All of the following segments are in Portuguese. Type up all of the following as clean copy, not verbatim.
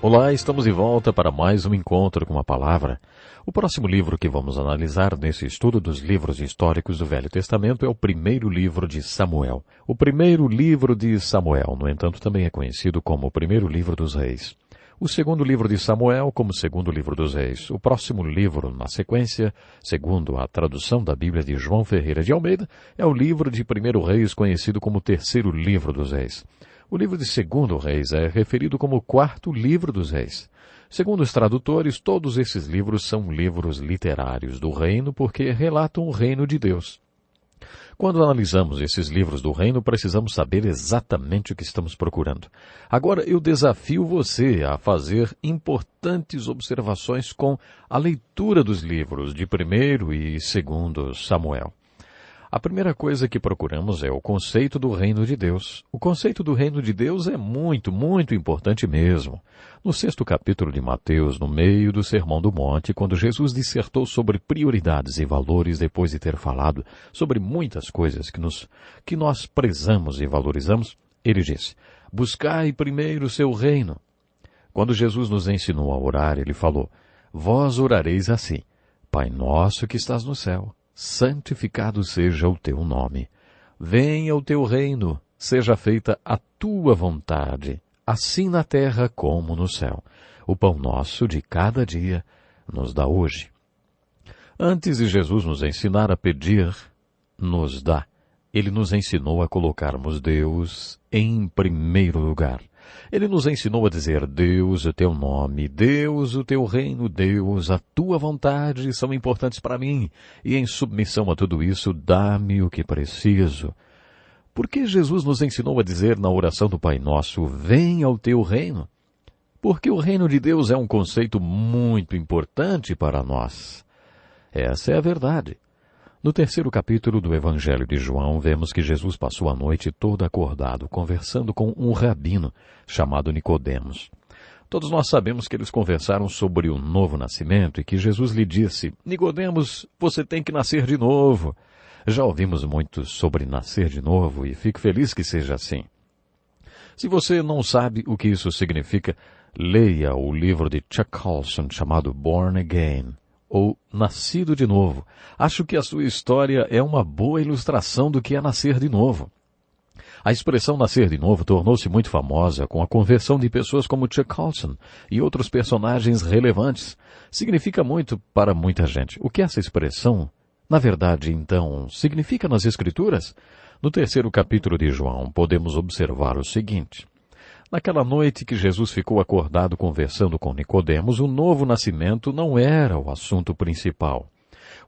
Olá, estamos de volta para mais um encontro com a palavra. O próximo livro que vamos analisar nesse estudo dos livros históricos do Velho Testamento é o primeiro livro de Samuel. O primeiro livro de Samuel, no entanto, também é conhecido como o primeiro livro dos reis. O segundo livro de Samuel como o segundo livro dos reis. O próximo livro, na sequência, segundo a tradução da Bíblia de João Ferreira de Almeida, é o livro de 1º Reis, conhecido como o terceiro livro dos reis. O livro de 2º Reis é referido como o 4º livro dos reis. Segundo os tradutores, todos esses livros são livros literários do reino porque relatam o reino de Deus. Quando analisamos esses livros do reino, precisamos saber exatamente o que estamos procurando. Agora, eu desafio você a fazer importantes observações com a leitura dos livros de 1º e 2º Samuel. A primeira coisa que procuramos é o conceito do reino de Deus. O conceito do reino de Deus é muito importante mesmo. No 6º capítulo de Mateus, no meio do Sermão do Monte, quando Jesus dissertou sobre prioridades e valores depois de ter falado sobre muitas coisas que nós prezamos e valorizamos, ele disse: buscai primeiro o seu reino. Quando Jesus nos ensinou a orar, ele falou: vós orareis assim: Pai nosso que estás no céu, santificado seja o teu nome. Venha o teu reino, seja feita a tua vontade, assim na terra como no céu. O pão nosso de cada dia nos dá hoje. Antes de Jesus nos ensinar a pedir, nos dá. Ele nos ensinou a colocarmos Deus em primeiro lugar. Ele nos ensinou a dizer: Deus, o teu nome, Deus, o teu reino, Deus, a tua vontade são importantes para mim, e em submissão a tudo isso, dá-me o que preciso. Por que Jesus nos ensinou a dizer na oração do Pai Nosso: venha o teu reino? Porque o reino de Deus é um conceito muito importante para nós. Essa é a verdade. No 3º capítulo do Evangelho de João, vemos que Jesus passou a noite toda acordado, conversando com um rabino chamado Nicodemos. Todos nós sabemos que eles conversaram sobre o novo nascimento e que Jesus lhe disse: Nicodemos, você tem que nascer de novo. Já ouvimos muito sobre nascer de novo e fico feliz que seja assim. Se você não sabe o que isso significa, leia o livro de Chuck Colson chamado Born Again, ou Nascido de Novo. Acho que a sua história é uma boa ilustração do que é nascer de novo. A expressão nascer de novo tornou-se muito famosa com a conversão de pessoas como Chuck Colson e outros personagens relevantes. Significa muito para muita gente. O que essa expressão, na verdade, então, significa nas Escrituras? No 3º capítulo de João, podemos observar o seguinte: naquela noite que Jesus ficou acordado conversando com Nicodemos, o novo nascimento não era o assunto principal.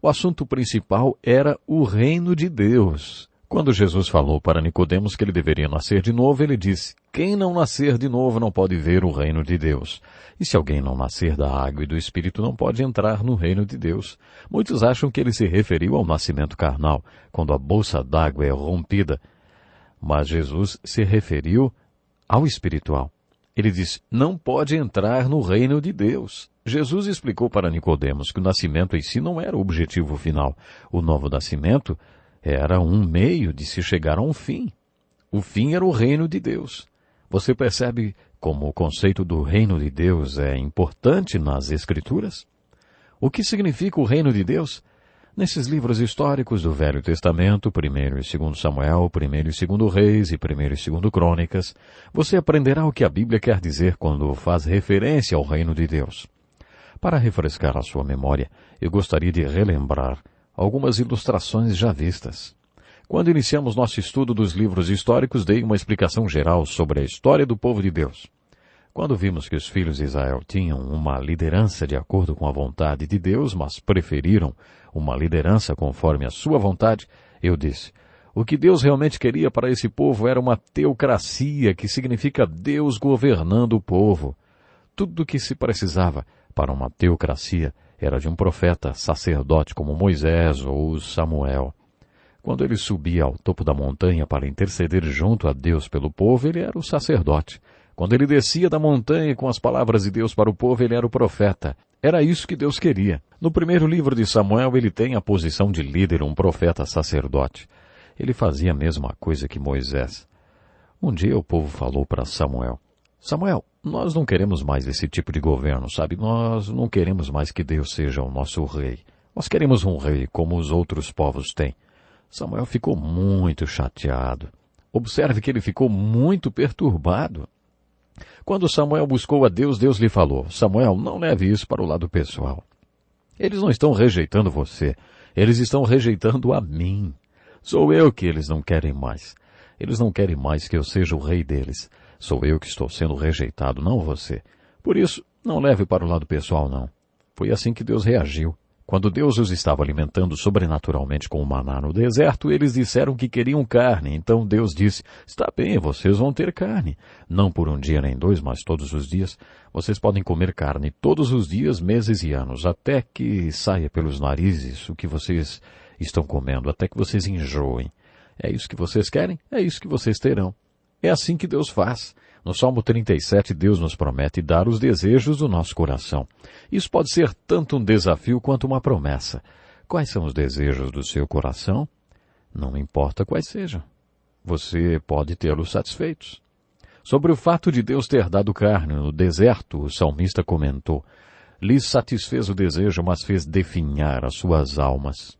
O assunto principal era o reino de Deus. Quando Jesus falou para Nicodemos que ele deveria nascer de novo, ele disse: quem não nascer de novo não pode ver o reino de Deus. E se alguém não nascer da água e do Espírito, não pode entrar no reino de Deus. Muitos acham que ele se referiu ao nascimento carnal, quando a bolsa d'água é rompida. Mas Jesus se referiu ao espiritual. Ele diz: não pode entrar no reino de Deus. Jesus explicou para Nicodemos que o nascimento em si não era o objetivo final. O novo nascimento era um meio de se chegar a um fim. O fim era o reino de Deus. Você percebe como o conceito do reino de Deus é importante nas Escrituras? O que significa o reino de Deus? Nesses livros históricos do Velho Testamento, 1º e 2º Samuel, 1º e 2º Reis e 1º e 2º Crônicas, você aprenderá o que a Bíblia quer dizer quando faz referência ao reino de Deus. Para refrescar a sua memória, eu gostaria de relembrar algumas ilustrações já vistas. Quando iniciamos nosso estudo dos livros históricos, dei uma explicação geral sobre a história do povo de Deus. Quando vimos que os filhos de Israel tinham uma liderança de acordo com a vontade de Deus, mas preferiram uma liderança conforme a sua vontade, eu disse: o que Deus realmente queria para esse povo era uma teocracia, que significa Deus governando o povo. Tudo o que se precisava para uma teocracia era de um profeta, sacerdote como Moisés ou Samuel. Quando ele subia ao topo da montanha para interceder junto a Deus pelo povo, ele era o sacerdote. Quando ele descia da montanha com as palavras de Deus para o povo, ele era o profeta. Era isso que Deus queria. No primeiro livro de Samuel, ele tem a posição de líder, um profeta sacerdote. Ele fazia a mesma coisa que Moisés. Um dia o povo falou para Samuel: Samuel, nós não queremos mais esse tipo de governo, sabe? Nós não queremos mais que Deus seja o nosso rei. Nós queremos um rei como os outros povos têm. Samuel ficou muito chateado. Observe que ele ficou muito perturbado. Quando Samuel buscou a Deus, Deus lhe falou: Samuel, não leve isso para o lado pessoal. Eles não estão rejeitando você. Eles estão rejeitando a mim. Sou eu que eles não querem mais. Eles não querem mais que eu seja o rei deles. Sou eu que estou sendo rejeitado, não você. Por isso, não leve para o lado pessoal, não. Foi assim que Deus reagiu. Quando Deus os estava alimentando sobrenaturalmente com o maná no deserto, eles disseram que queriam carne. Então Deus disse: está bem, vocês vão ter carne. Não por um dia nem dois, mas todos os dias. Vocês podem comer carne todos os dias, meses e anos, até que saia pelos narizes o que vocês estão comendo, até que vocês enjoem. É isso que vocês querem? É isso que vocês terão. É assim que Deus faz. No Salmo 37, Deus nos promete dar os desejos do nosso coração. Isso pode ser tanto um desafio quanto uma promessa. Quais são os desejos do seu coração? Não importa quais sejam. Você pode tê-los satisfeitos. Sobre o fato de Deus ter dado carne no deserto, o salmista comentou: lhes satisfez o desejo, mas fez definhar as suas almas.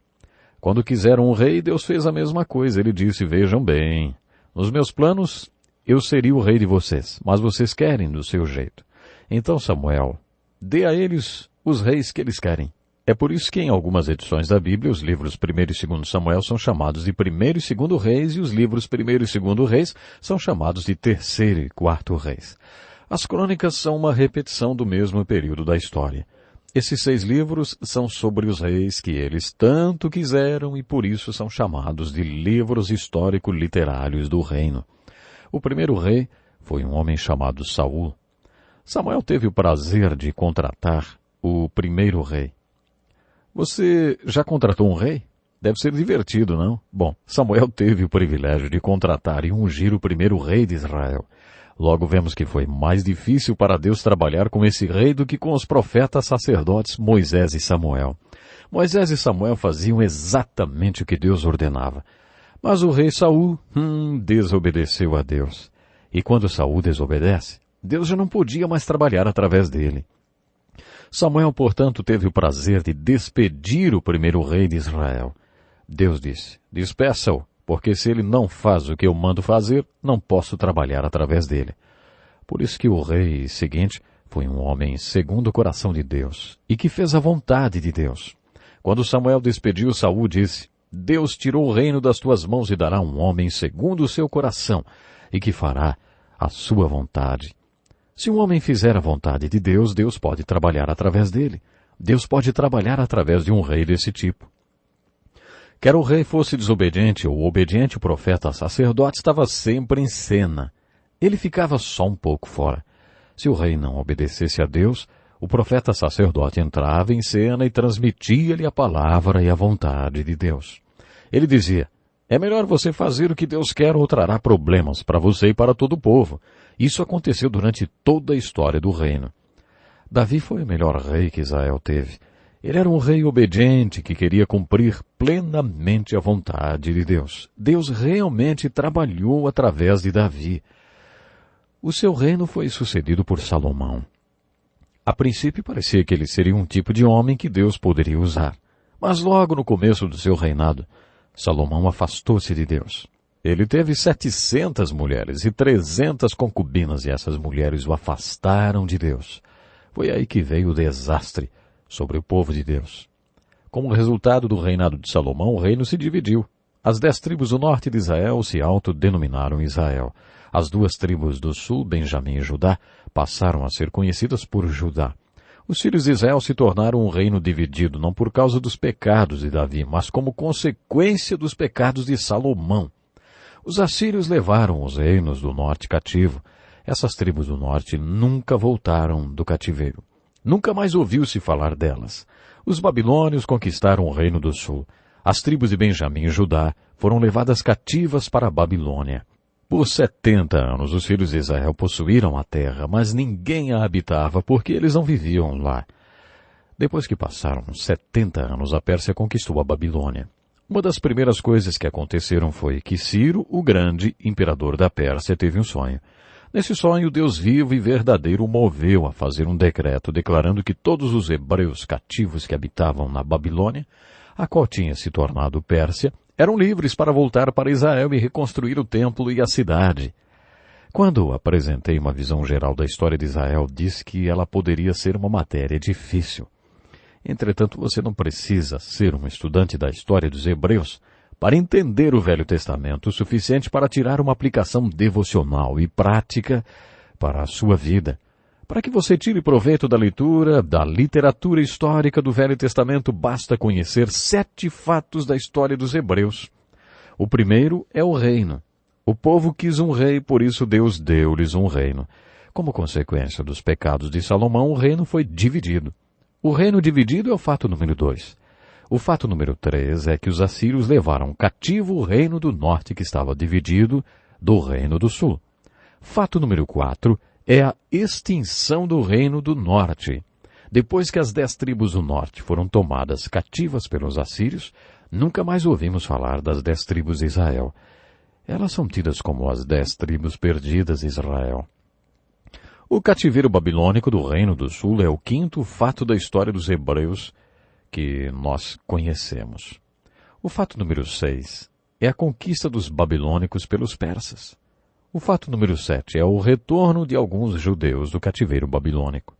Quando quiseram um rei, Deus fez a mesma coisa. Ele disse: vejam bem, nos meus planos eu seria o rei de vocês, mas vocês querem do seu jeito. Então, Samuel, dê a eles os reis que eles querem. É por isso que em algumas edições da Bíblia, os livros 1º e 2º Samuel são chamados de 1º e 2º Reis, e os livros 1º e 2º Reis são chamados de 3º e 4º Reis. As crônicas são uma repetição do mesmo período da história. Esses 6 livros são sobre os reis que eles tanto quiseram e por isso são chamados de livros histórico-literários do reino. O primeiro rei foi um homem chamado Saul. Samuel teve o prazer de contratar o primeiro rei. Você já contratou um rei? Deve ser divertido, não? Bom, Samuel teve o privilégio de contratar e ungir o primeiro rei de Israel. Logo vemos que foi mais difícil para Deus trabalhar com esse rei do que com os profetas sacerdotes Moisés e Samuel. Moisés e Samuel faziam exatamente o que Deus ordenava. Mas o rei Saul, desobedeceu a Deus. E quando Saul desobedece, Deus já não podia mais trabalhar através dele. Samuel, portanto, teve o prazer de despedir o primeiro rei de Israel. Deus disse: despeça-o, porque se ele não faz o que eu mando fazer, não posso trabalhar através dele. Por isso que o rei seguinte foi um homem segundo o coração de Deus, e que fez a vontade de Deus. Quando Samuel despediu Saul, disse: Deus tirou o reino das tuas mãos e dará um homem segundo o seu coração, e que fará a sua vontade. Se um homem fizer a vontade de Deus, Deus pode trabalhar através dele. Deus pode trabalhar através de um rei desse tipo. Quer o rei fosse desobediente ou obediente, o profeta sacerdote estava sempre em cena. Ele ficava só um pouco fora. Se o rei não obedecesse a Deus, o profeta sacerdote entrava em cena e transmitia-lhe a palavra e a vontade de Deus. Ele dizia: é melhor você fazer o que Deus quer ou trará problemas para você e para todo o povo. Isso aconteceu durante toda a história do reino. Davi foi o melhor rei que Israel teve. Ele era um rei obediente que queria cumprir plenamente a vontade de Deus. Deus realmente trabalhou através de Davi. O seu reino foi sucedido por Salomão. A princípio parecia que ele seria um tipo de homem que Deus poderia usar. Mas logo no começo do seu reinado, Salomão afastou-se de Deus. Ele teve 700 mulheres e 300 concubinas, e essas mulheres o afastaram de Deus. Foi aí que veio o desastre sobre o povo de Deus. Como resultado do reinado de Salomão, o reino se dividiu. As 10 tribos do norte de Israel se autodenominaram Israel. As 2 tribos do sul, Benjamim e Judá, passaram a ser conhecidas por Judá. Os filhos de Israel se tornaram um reino dividido, não por causa dos pecados de Davi, mas como consequência dos pecados de Salomão. Os assírios levaram os reinos do norte cativo. Essas tribos do norte nunca voltaram do cativeiro. Nunca mais ouviu-se falar delas. Os babilônios conquistaram o reino do sul. As tribos de Benjamim e Judá foram levadas cativas para a Babilônia. Por 70 anos os filhos de Israel possuíram a terra, mas ninguém a habitava porque eles não viviam lá. Depois que passaram 70 anos, a Pérsia conquistou a Babilônia. Uma das primeiras coisas que aconteceram foi que Ciro, o grande imperador da Pérsia, teve um sonho. Nesse sonho, Deus vivo e verdadeiro o moveu a fazer um decreto declarando que todos os hebreus cativos que habitavam na Babilônia, a qual tinha se tornado Pérsia, eram livres para voltar para Israel e reconstruir o templo e a cidade. Quando apresentei uma visão geral da história de Israel, disse que ela poderia ser uma matéria difícil. Entretanto, você não precisa ser um estudante da história dos hebreus para entender o Velho Testamento o suficiente para tirar uma aplicação devocional e prática para a sua vida. Para que você tire proveito da leitura, da literatura histórica do Velho Testamento, basta conhecer 7 fatos da história dos hebreus. O primeiro é o reino. O povo quis um rei, por isso Deus deu-lhes um reino. Como consequência dos pecados de Salomão, o reino foi dividido. O reino dividido é o fato número 2. O fato número 3 é que os assírios levaram cativo o reino do norte que estava dividido do reino do sul. Fato número 4 é a extinção do reino do norte. Depois que as 10 tribos do norte foram tomadas cativas pelos assírios, nunca mais ouvimos falar das 10 tribos de Israel. Elas são tidas como as 10 tribos perdidas de Israel. O cativeiro babilônico do Reino do Sul é o 5º fato da história dos hebreus que nós conhecemos. O fato número 6 é a conquista dos babilônicos pelos persas. O fato número 7 é o retorno de alguns judeus do cativeiro babilônico.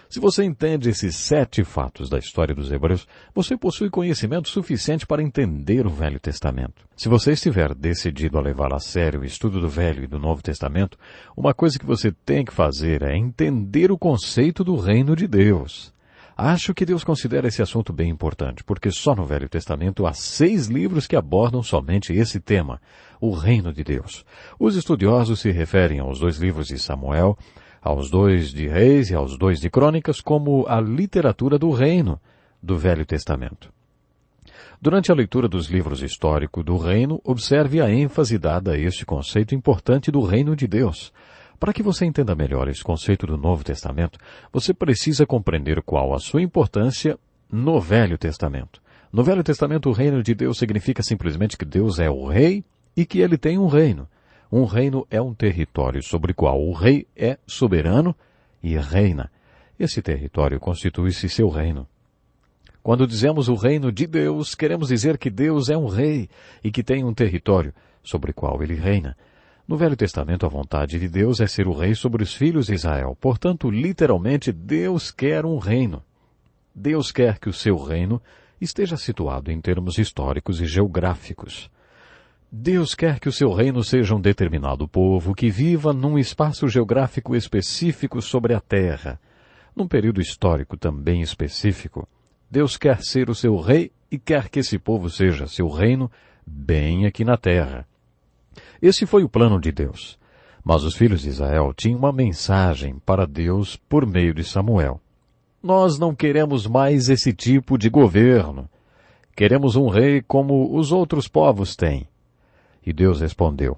Se você entende esses 7 fatos da história dos hebreus, você possui conhecimento suficiente para entender o Velho Testamento. Se você estiver decidido a levar a sério o estudo do Velho e do Novo Testamento, uma coisa que você tem que fazer é entender o conceito do reino de Deus. Acho que Deus considera esse assunto bem importante, porque só no Velho Testamento há 6 livros que abordam somente esse tema, o reino de Deus. Os estudiosos se referem aos 2 livros de Samuel, aos 2 de Reis e aos 2 de Crônicas como a literatura do reino do Velho Testamento. Durante a leitura dos livros históricos do reino, observe a ênfase dada a este conceito importante do reino de Deus. Para que você entenda melhor esse conceito do Novo Testamento, você precisa compreender qual a sua importância no Velho Testamento. No Velho Testamento, o reino de Deus significa simplesmente que Deus é o rei e que ele tem um reino. Um reino é um território sobre o qual o rei é soberano e reina. Esse território constitui-se seu reino. Quando dizemos o reino de Deus, queremos dizer que Deus é um rei e que tem um território sobre o qual ele reina. No Velho Testamento, a vontade de Deus é ser o rei sobre os filhos de Israel. Portanto, literalmente, Deus quer um reino. Deus quer que o seu reino esteja situado em termos históricos e geográficos. Deus quer que o seu reino seja um determinado povo que viva num espaço geográfico específico sobre a terra, num período histórico também específico. Deus quer ser o seu rei e quer que esse povo seja seu reino bem aqui na terra. Esse foi o plano de Deus. Mas os filhos de Israel tinham uma mensagem para Deus por meio de Samuel. Nós não queremos mais esse tipo de governo. Queremos um rei como os outros povos têm. E Deus respondeu,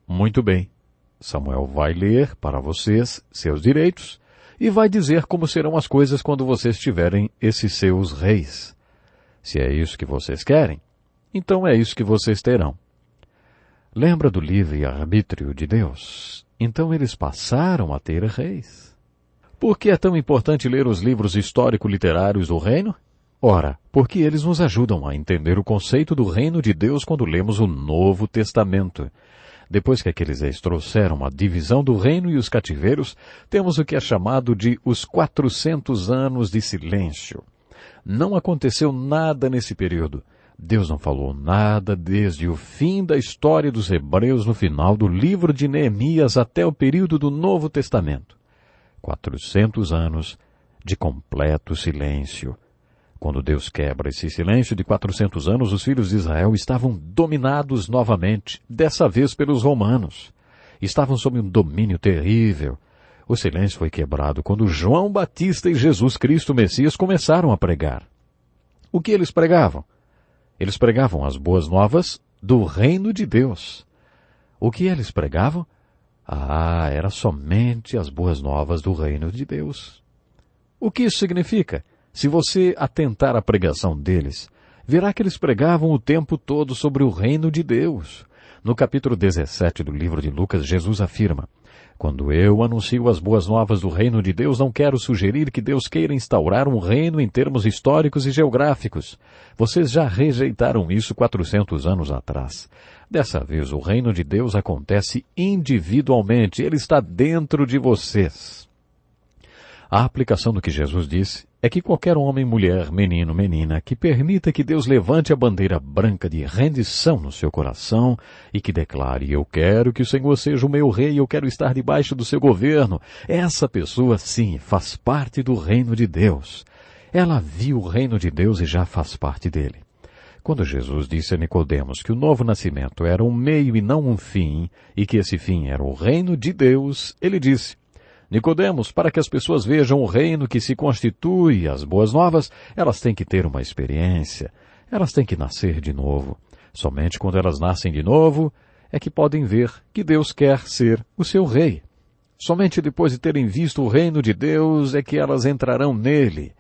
muito bem, Samuel vai ler para vocês seus direitos e vai dizer como serão as coisas quando vocês tiverem esses seus reis. Se é isso que vocês querem, então é isso que vocês terão. Lembra do livre-arbítrio de Deus? Então eles passaram a ter reis. Por que é tão importante ler os livros histórico-literários do reino? Ora, porque eles nos ajudam a entender o conceito do reino de Deus quando lemos o Novo Testamento. Depois que aqueles reis trouxeram a divisão do reino e os cativeiros, temos o que é chamado de os 400 anos de silêncio. Não aconteceu nada nesse período. Deus não falou nada desde o fim da história dos hebreus no final do livro de Neemias até o período do Novo Testamento. 400 anos de completo silêncio. Quando Deus quebra esse silêncio de 400 anos, os filhos de Israel estavam dominados novamente, dessa vez pelos romanos. Estavam sob um domínio terrível. O silêncio foi quebrado quando João Batista e Jesus Cristo Messias começaram a pregar. O que eles pregavam? Eles pregavam as boas novas do reino de Deus. O que eles pregavam? Era somente as boas novas do reino de Deus. O que isso significa? Se você atentar à pregação deles, verá que eles pregavam o tempo todo sobre o reino de Deus. No capítulo 17 do livro de Lucas, Jesus afirma: quando eu anuncio as boas novas do reino de Deus, não quero sugerir que Deus queira instaurar um reino em termos históricos e geográficos. Vocês já rejeitaram isso 400 anos atrás. Dessa vez, o reino de Deus acontece individualmente. Ele está dentro de vocês. A aplicação do que Jesus disse é que qualquer homem, mulher, menino, menina, que permita que Deus levante a bandeira branca de rendição no seu coração e que declare: eu quero que o Senhor seja o meu rei, eu quero estar debaixo do seu governo, essa pessoa, sim, faz parte do reino de Deus. Ela viu o reino de Deus e já faz parte dele. Quando Jesus disse a Nicodemos que o novo nascimento era um meio e não um fim, e que esse fim era o reino de Deus, ele disse: Nicodemos, para que as pessoas vejam o reino que se constitui, as boas novas, elas têm que ter uma experiência. Elas têm que nascer de novo. Somente quando elas nascem de novo é que podem ver que Deus quer ser o seu rei. Somente depois de terem visto o reino de Deus é que elas entrarão nele.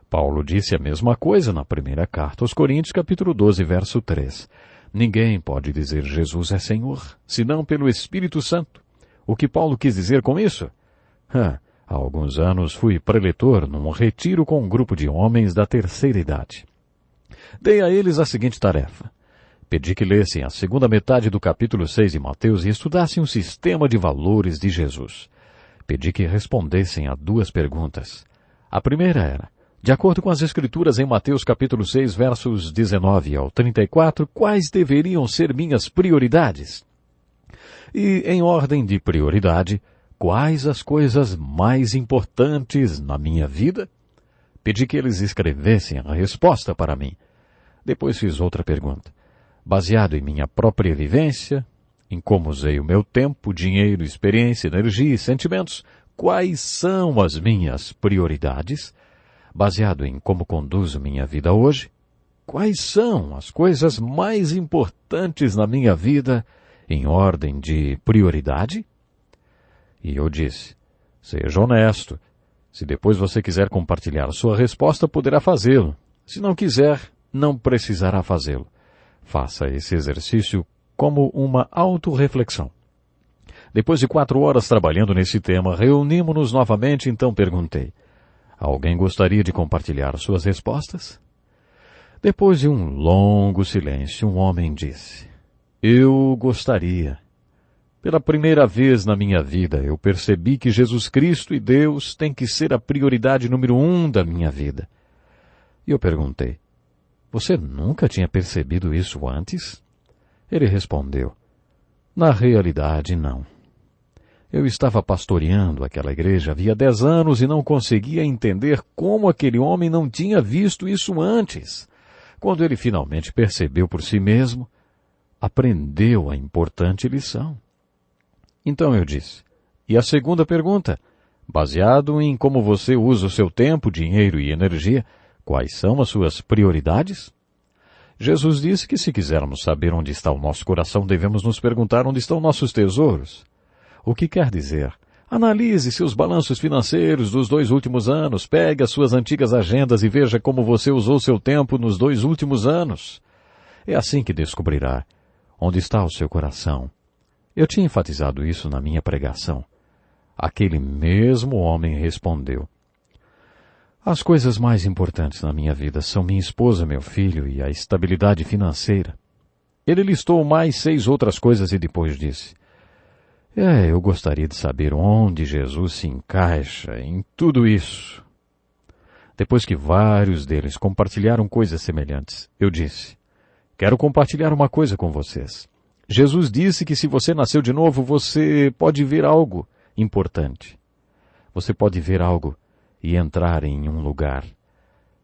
Paulo disse a mesma coisa na primeira carta aos Coríntios, capítulo 12, verso 3. Ninguém pode dizer Jesus é Senhor, senão pelo Espírito Santo. O que Paulo quis dizer com isso? Há alguns anos fui preletor num retiro com um grupo de homens da terceira idade. Dei a eles a seguinte tarefa. Pedi que lessem a segunda metade do capítulo 6 de Mateus e estudassem o sistema de valores de Jesus. Pedi que respondessem a duas perguntas. A primeira era: de acordo com as Escrituras em Mateus capítulo 6, versos 19 ao 34, quais deveriam ser minhas prioridades? E, em ordem de prioridade, quais as coisas mais importantes na minha vida? Pedi que eles escrevessem a resposta para mim. Depois fiz outra pergunta. Baseado em minha própria vivência, em como usei o meu tempo, dinheiro, experiência, energia e sentimentos, quais são as minhas prioridades? Baseado em como conduzo minha vida hoje, quais são as coisas mais importantes na minha vida em ordem de prioridade? E eu disse: seja honesto. Se depois você quiser compartilhar sua resposta, poderá fazê-lo. Se não quiser, não precisará fazê-lo. Faça esse exercício como uma autorreflexão. Depois de 4 horas trabalhando nesse tema, reunimos-nos novamente, então perguntei: alguém gostaria de compartilhar suas respostas? Depois de um longo silêncio, um homem disse: eu gostaria. Pela primeira vez na minha vida, eu percebi que Jesus Cristo e Deus têm que ser a prioridade número 1 da minha vida. E eu perguntei: você nunca tinha percebido isso antes? Ele respondeu: na realidade, não. Eu estava pastoreando aquela igreja havia 10 anos e não conseguia entender como aquele homem não tinha visto isso antes. Quando ele finalmente percebeu por si mesmo, aprendeu a importante lição. Então eu disse: e a segunda pergunta? Baseado em como você usa o seu tempo, dinheiro e energia, quais são as suas prioridades? Jesus disse que se quisermos saber onde está o nosso coração, devemos nos perguntar onde estão nossos tesouros. O que quer dizer? Analise seus balanços financeiros dos 2 últimos anos, pegue as suas antigas agendas e veja como você usou seu tempo nos 2 últimos anos. É assim que descobrirá onde está o seu coração. Eu tinha enfatizado isso na minha pregação. Aquele mesmo homem respondeu: as coisas mais importantes na minha vida são minha esposa, meu filho e a estabilidade financeira. Ele listou mais 6 outras coisas e depois disse: eu gostaria de saber onde Jesus se encaixa em tudo isso. Depois que vários deles compartilharam coisas semelhantes, eu disse: quero compartilhar uma coisa com vocês. Jesus disse que se você nasceu de novo, você pode ver algo importante. Você pode ver algo e entrar em um lugar.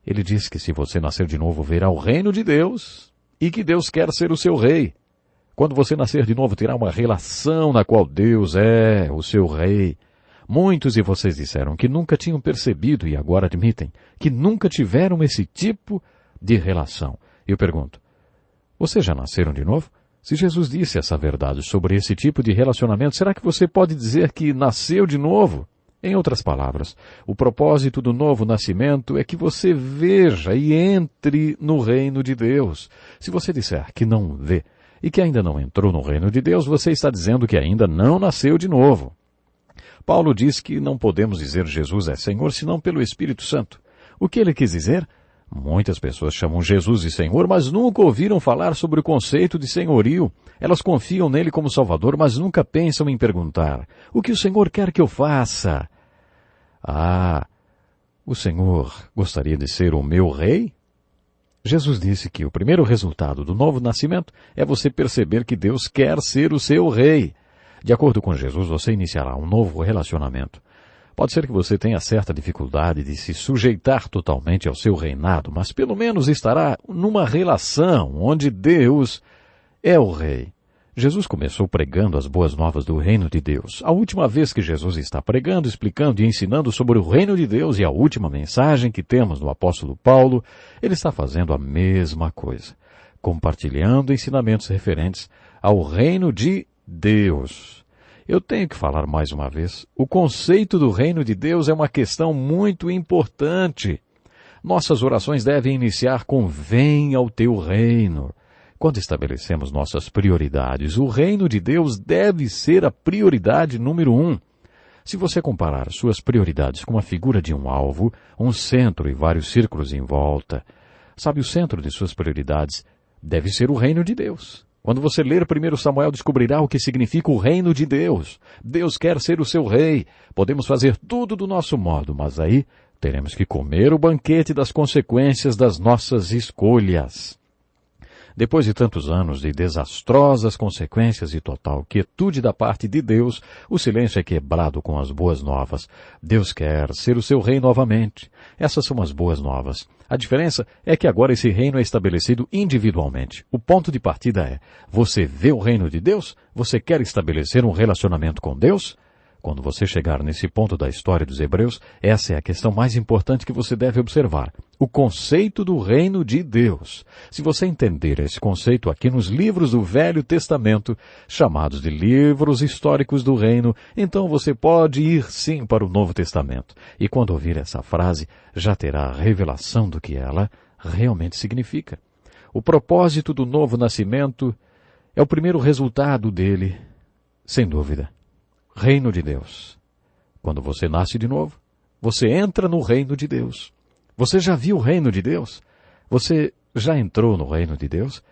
Ele disse que se você nascer de novo, verá o reino de Deus e que Deus quer ser o seu rei. Quando você nascer de novo, terá uma relação na qual Deus é o seu rei. Muitos de vocês disseram que nunca tinham percebido e agora admitem que nunca tiveram esse tipo de relação. Eu pergunto: vocês já nasceram de novo? Se Jesus disse essa verdade sobre esse tipo de relacionamento, será que você pode dizer que nasceu de novo? Em outras palavras, o propósito do novo nascimento é que você veja e entre no reino de Deus. Se você disser que não vê, e que ainda não entrou no reino de Deus, você está dizendo que ainda não nasceu de novo. Paulo diz que não podemos dizer Jesus é Senhor senão pelo Espírito Santo. O que ele quis dizer? Muitas pessoas chamam Jesus de Senhor, mas nunca ouviram falar sobre o conceito de senhorio. Elas confiam nele como Salvador, mas nunca pensam em perguntar: o que o Senhor quer que eu faça? O Senhor gostaria de ser o meu rei? Jesus disse que o primeiro resultado do novo nascimento é você perceber que Deus quer ser o seu rei. De acordo com Jesus, você iniciará um novo relacionamento. Pode ser que você tenha certa dificuldade de se sujeitar totalmente ao seu reinado, mas pelo menos estará numa relação onde Deus é o rei. Jesus começou pregando as boas novas do reino de Deus. A última vez que Jesus está pregando, explicando e ensinando sobre o reino de Deus e a última mensagem que temos no apóstolo Paulo, ele está fazendo a mesma coisa, compartilhando ensinamentos referentes ao reino de Deus. Eu tenho que falar mais uma vez, o conceito do reino de Deus é uma questão muito importante. Nossas orações devem iniciar com venha o teu reino. Quando estabelecemos nossas prioridades, o reino de Deus deve ser a prioridade número 1. Se você comparar suas prioridades com a figura de um alvo, um centro e vários círculos em volta, sabe, o centro de suas prioridades deve ser o reino de Deus. Quando você ler 1 Samuel, descobrirá o que significa o reino de Deus. Deus quer ser o seu rei. Podemos fazer tudo do nosso modo, mas aí teremos que comer o banquete das consequências das nossas escolhas. Depois de tantos anos de desastrosas consequências e total quietude da parte de Deus, o silêncio é quebrado com as boas novas. Deus quer ser o seu rei novamente. Essas são as boas novas. A diferença é que agora esse reino é estabelecido individualmente. O ponto de partida é, você vê o reino de Deus? Você quer estabelecer um relacionamento com Deus? Quando você chegar nesse ponto da história dos Hebreus, essa é a questão mais importante que você deve observar. O conceito do reino de Deus. Se você entender esse conceito aqui nos livros do Velho Testamento, chamados de livros históricos do reino, então você pode ir sim para o Novo Testamento. E quando ouvir essa frase, já terá a revelação do que ela realmente significa. O propósito do novo nascimento é o primeiro resultado dele, sem dúvida. Reino de Deus. Quando você nasce de novo, você entra no reino de Deus. Você já viu o reino de Deus? Você já entrou no reino de Deus?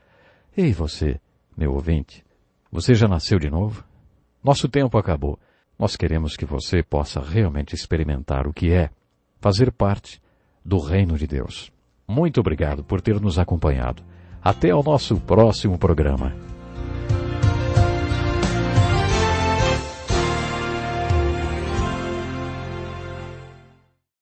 Ei, você, meu ouvinte, você já nasceu de novo? Nosso tempo acabou. Nós queremos que você possa realmente experimentar o que é fazer parte do reino de Deus. Muito obrigado por ter nos acompanhado. Até ao nosso próximo programa.